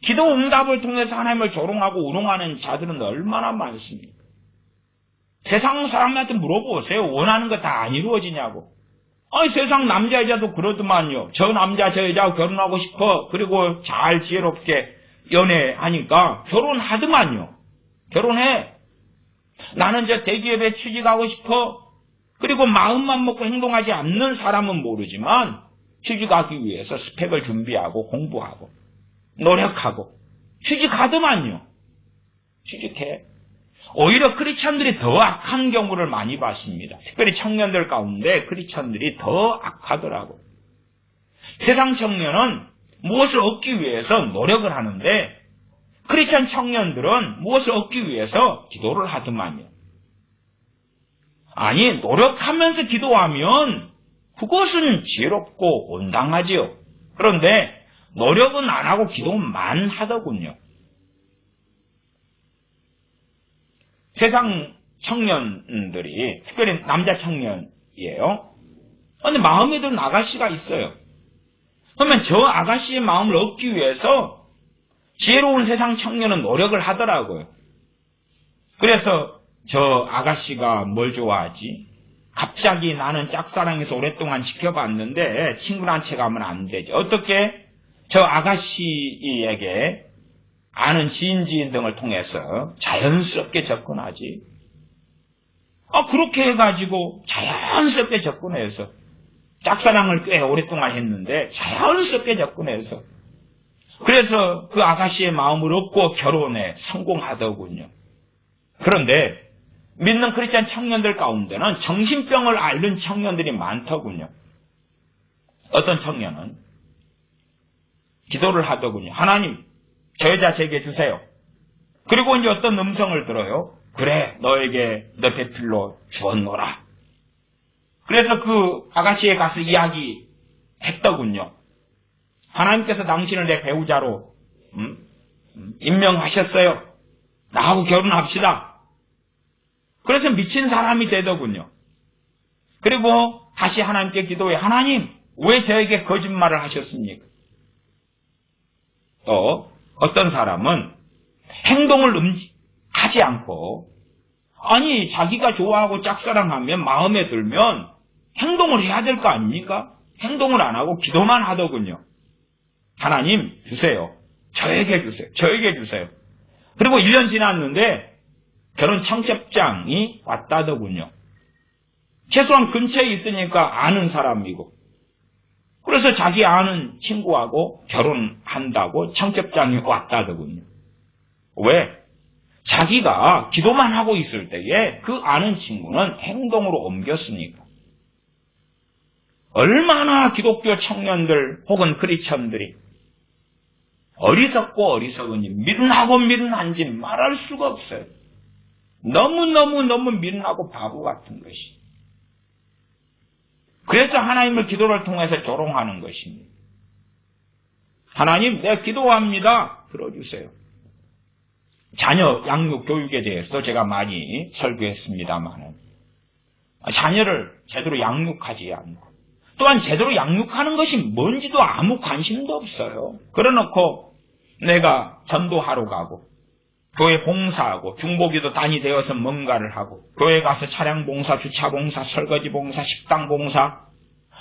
기도 응답을 통해서 하나님을 조롱하고 우롱하는 자들은 얼마나 많습니까? 세상 사람한테 물어보세요. 원하는 거 다 안 이루어지냐고. 아니, 세상 남자 여자도 그러더만요. 저 남자 저 여자하고 결혼하고 싶어. 그리고 잘 지혜롭게 연애하니까 결혼하더만요. 결혼해. 나는 저 대기업에 취직하고 싶어. 그리고 마음만 먹고 행동하지 않는 사람은 모르지만 취직하기 위해서 스펙을 준비하고 공부하고 노력하고 취직하더만요. 취직해. 오히려 크리스천들이 더 악한 경우를 많이 봤습니다. 특별히 청년들 가운데 크리스천들이 더 악하더라고요. 세상 청년은 무엇을 얻기 위해서 노력을 하는데 크리스천 청년들은 무엇을 얻기 위해서 기도를 하더만요. 아니, 노력하면서 기도하면 그것은 지혜롭고 온당하지요. 그런데 노력은 안 하고 기도만 하더군요. 세상 청년들이, 특별히 남자 청년이에요. 그런데 마음에 드는 아가씨가 있어요. 그러면 저 아가씨의 마음을 얻기 위해서 지혜로운 세상 청년은 노력을 하더라고요. 그래서 저 아가씨가 뭘 좋아하지? 갑자기 나는 짝사랑해서 오랫동안 지켜봤는데 친구랑 채 가면 안 되죠. 어떻게? 저 아가씨에게 아는 지인 등을 통해서 자연스럽게 접근하지. 그렇게 해가지고 자연스럽게 접근해서 짝사랑을 꽤 오랫동안 했는데 자연스럽게 접근해서 그래서 그 아가씨의 마음을 얻고 결혼에 성공하더군요. 그런데 믿는 크리스찬 청년들 가운데는 정신병을 앓는 청년들이 많더군요. 어떤 청년은 기도를 하더군요. 하나님, 저 여자 제게 주세요. 그리고 이제 어떤 음성을 들어요. 그래, 너에게 너 배필로 주었노라. 그래서 그 아가씨에 가서 이야기했더군요. 하나님께서 당신을 내 배우자로 임명하셨어요. 나하고 결혼합시다. 그래서 미친 사람이 되더군요. 그리고 다시 하나님께 기도해. 하나님, 왜 저에게 거짓말을 하셨습니까? 또 어떤 사람은 행동을 하지 않고 아니 자기가 좋아하고 짝사랑하면 마음에 들면 행동을 해야 될 거 아닙니까? 행동을 안 하고 기도만 하더군요. 하나님 주세요. 저에게 주세요. 저에게 주세요. 그리고 1년 지났는데 결혼 청첩장이 왔다더군요. 최소한 근처에 있으니까 아는 사람이고 그래서 자기 아는 친구하고 결혼한다고 청첩장이 왔다더군요. 왜? 자기가 기도만 하고 있을 때에 그 아는 친구는 행동으로 옮겼으니까. 얼마나 기독교 청년들 혹은 크리스천들이 어리석고 어리석은지 미련하고 미련한지 말할 수가 없어요. 너무 미련하고 바보 같은 것이. 그래서 하나님을 기도를 통해서 조롱하는 것입니다. 하나님, 내가 기도합니다. 들어주세요. 자녀 양육 교육에 대해서 제가 많이 설교했습니다만 자녀를 제대로 양육하지 않고 또한 제대로 양육하는 것이 뭔지도 아무 관심도 없어요. 그래놓고 내가 전도하러 가고 교회 봉사하고 중보기도 단이 되어서 뭔가를 하고 교회 가서 차량 봉사, 주차 봉사, 설거지 봉사, 식당 봉사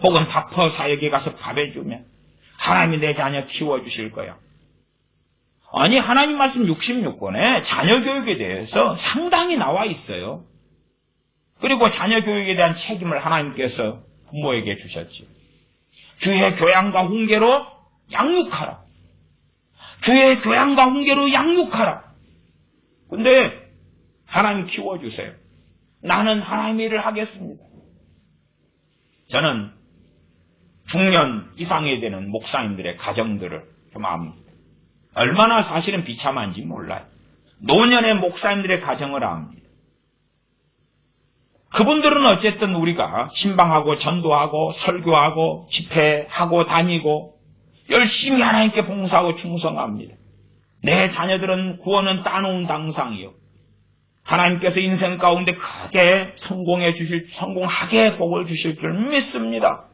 혹은 밥퍼 사역에 가서 밥 해주면 하나님이 내 자녀 키워주실 거야. 아니 하나님 말씀 66권에 자녀 교육에 대해서 상당히 나와 있어요. 그리고 자녀 교육에 대한 책임을 하나님께서 부모에게 주셨지. 주의 교양과 훈계로 양육하라. 주의 교양과 훈계로 양육하라. 근데 하나님 키워주세요. 나는 하나님의 일을 하겠습니다. 저는 중년 이상이 되는 목사님들의 가정들을 좀 압니다. 얼마나 사실은 비참한지 몰라요. 노년의 목사님들의 가정을 압니다. 그분들은 어쨌든 우리가 신방하고 전도하고 설교하고 집회하고 다니고 열심히 하나님께 봉사하고 충성합니다. 내 자녀들은 구원은 따놓은 당상이요. 하나님께서 인생 가운데 크게 성공하게 복을 주실 줄 믿습니다.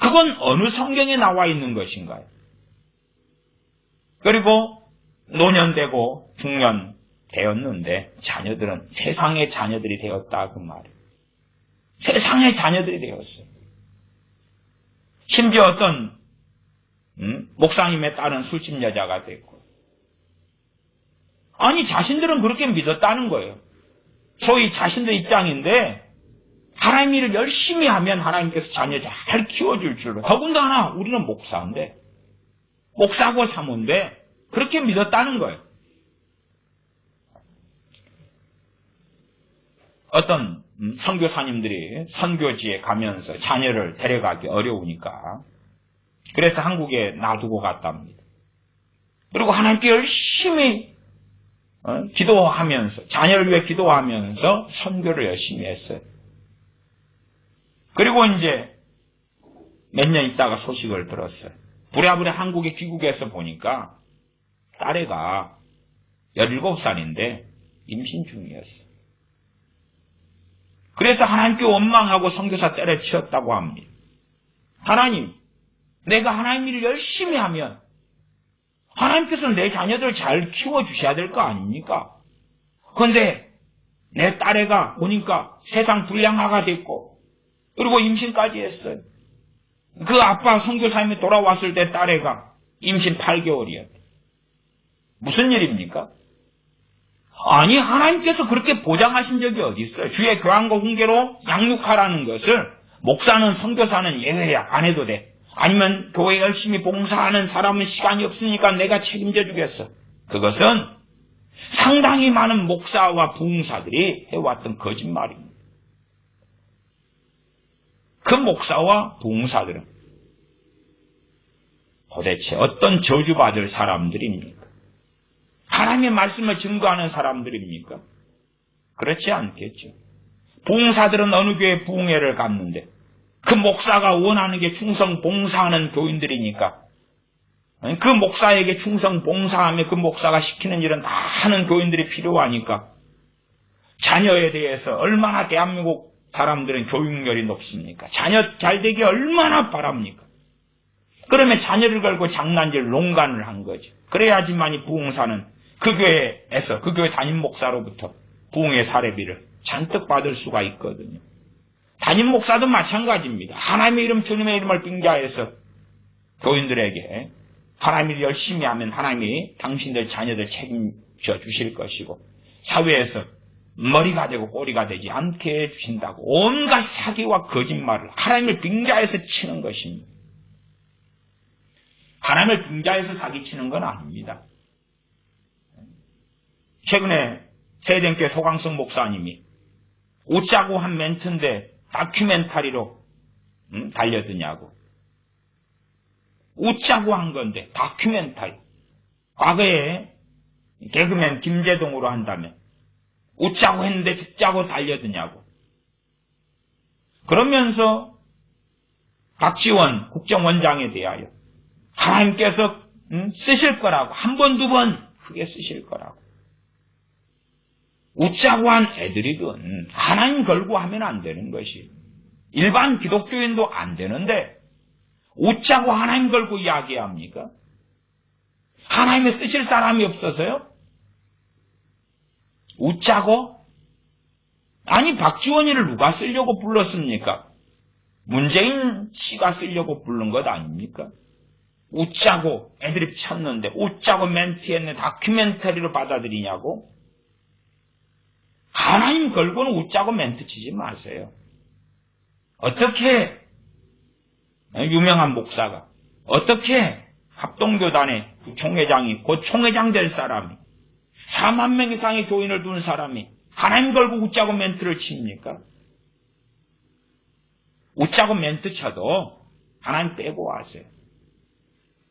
그건 어느 성경에 나와 있는 것인가요? 그리고 노년되고 중년 되었는데 자녀들은 세상의 자녀들이 되었다 그 말이에요. 세상의 자녀들이 되었어요. 심지어 어떤 목사님의 딸은 술집 여자가 됐고, 아니 자신들은 그렇게 믿었다는 거예요. 소위 자신들 입장인데 하나님 일을 열심히 하면 하나님께서 자녀 잘 키워줄 줄로. 더군다나 우리는 목사인데, 목사고 사모인데 그렇게 믿었다는 거예요. 어떤 선교사님들이 선교지에 가면서 자녀를 데려가기 어려우니까 그래서 한국에 놔두고 갔답니다. 그리고 하나님께 열심히 기도하면서, 자녀를 위해 기도하면서 선교를 열심히 했어요. 그리고 이제 몇 년 있다가 소식을 들었어요. 부랴부랴 한국에 귀국해서 보니까 딸애가 17살인데 임신 중이었어요. 그래서 하나님께 원망하고 선교사 때려치웠다고 합니다. 하나님, 내가 하나님 일을 열심히 하면 하나님께서는 내 자녀들을 잘 키워주셔야 될 거 아닙니까? 그런데 내 딸애가 보니까 세상 불량아가 됐고 그리고 임신까지 했어요. 그 아빠 선교사님이 돌아왔을 때 딸애가 임신 8개월이었어요. 무슨 일입니까? 아니, 하나님께서 그렇게 보장하신 적이 어디 있어요? 주의 교환과 훈계로 양육하라는 것을 목사는 선교사는 예외야, 안 해도 돼. 아니면 교회 열심히 봉사하는 사람은 시간이 없으니까 내가 책임져 주겠어. 그것은 상당히 많은 목사와 부흥사들이 해왔던 거짓말입니다. 그 목사와 부흥사들은 도대체 어떤 저주받을 사람들입니까? 하나님의 말씀을 증거하는 사람들입니까? 그렇지 않겠죠. 부흥사들은 어느 교회 부흥회를 갔는데 그 목사가 원하는 게 충성 봉사하는 교인들이니까 그 목사에게 충성 봉사하며 그 목사가 시키는 일은 다 하는 교인들이 필요하니까 자녀에 대해서 얼마나 대한민국 사람들은 교육열이 높습니까? 자녀 잘되기 얼마나 바랍니까? 그러면 자녀를 걸고 장난질 농간을 한 거죠. 그래야지만이 부흥사는 그 교회에서 그 교회 담임 목사로부터 부흥의 사례비를 잔뜩 받을 수가 있거든요. 담임 목사도 마찬가지입니다. 하나님의 이름, 주님의 이름을 빙자해서 교인들에게 하나님이 열심히 하면 하나님이 당신들 자녀들 책임져 주실 것이고 사회에서 머리가 되고 꼬리가 되지 않게 해주신다고 온갖 사기와 거짓말을 하나님을 빙자해서 치는 것입니다. 하나님을 빙자해서 사기치는 건 아닙니다. 최근에 세den교회 소강성 목사님이 웃자고 한 멘트인데 다큐멘터리로 달려드냐고. 웃자고 한 건데 다큐멘터리. 과거에 개그맨 김재동으로 한다면 웃자고 했는데 듣자고 달려드냐고. 그러면서 박지원 국정원장에 대하여 하나님께서 쓰실 거라고 한 번, 두 번 크게 쓰실 거라고. 웃자고 한 애드립은 하나님 걸고 하면 안 되는 것이 일반 기독교인도 안 되는데 웃자고 하나님 걸고 이야기합니까? 하나님이 쓰실 사람이 없어서요? 웃자고? 아니 박지원이를 누가 쓰려고 불렀습니까? 문재인 씨가 쓰려고 부른 것 아닙니까? 웃자고 애드립 쳤는데 웃자고 멘트했는데 다큐멘터리로 받아들이냐고? 하나님 걸고는 웃자고 멘트 치지 마세요. 어떻게 유명한 목사가 어떻게 합동교단의 총회장이 곧 총회장 될 사람이 4만 명 이상의 교인을 둔 사람이 하나님 걸고 웃자고 멘트를 칩니까? 웃자고 멘트 쳐도 하나님 빼고 하세요.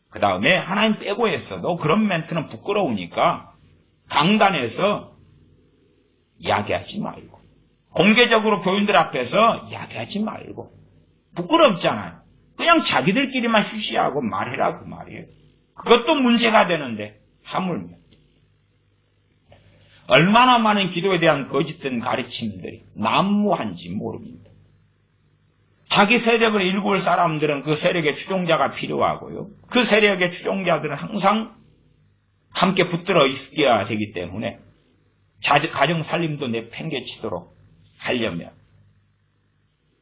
그 다음에 하나님 빼고 했어도 그런 멘트는 부끄러우니까 강단에서 이야기하지 말고 공개적으로 교인들 앞에서 이야기하지 말고 부끄럽잖아요. 그냥 자기들끼리만 쉬쉬하고 말해라 그 말이에요. 그것도 문제가 되는데 하물며 얼마나 많은 기도에 대한 거짓된 가르침들이 난무한지 모릅니다. 자기 세력을 일구을 사람들은 그 세력의 추종자가 필요하고요. 그 세력의 추종자들은 항상 함께 붙들어 있어야 되기 때문에 가정 살림도 내팽개치도록 하려면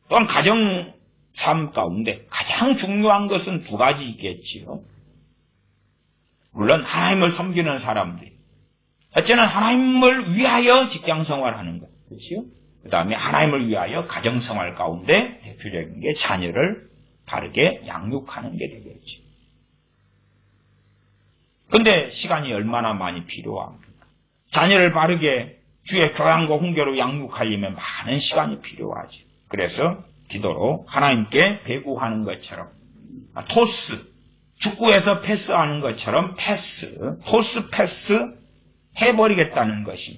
또한 가정 삶 가운데 가장 중요한 것은 두 가지겠지요. 물론 하나님을 섬기는 사람들이 어쩌면 하나님을 위하여 직장 생활하는 것, 그렇지요? 그 다음에 하나님을 위하여 가정 생활 가운데 대표적인 게 자녀를 바르게 양육하는 게 되겠죠. 근데 시간이 얼마나 많이 필요합니까? 자녀를 바르게 주의 교양과 훈계로 양육하려면 많은 시간이 필요하죠. 그래서 기도로 하나님께 배구하는 것처럼 토스, 축구에서 패스하는 것처럼 토스 패스 해버리겠다는 것입니다.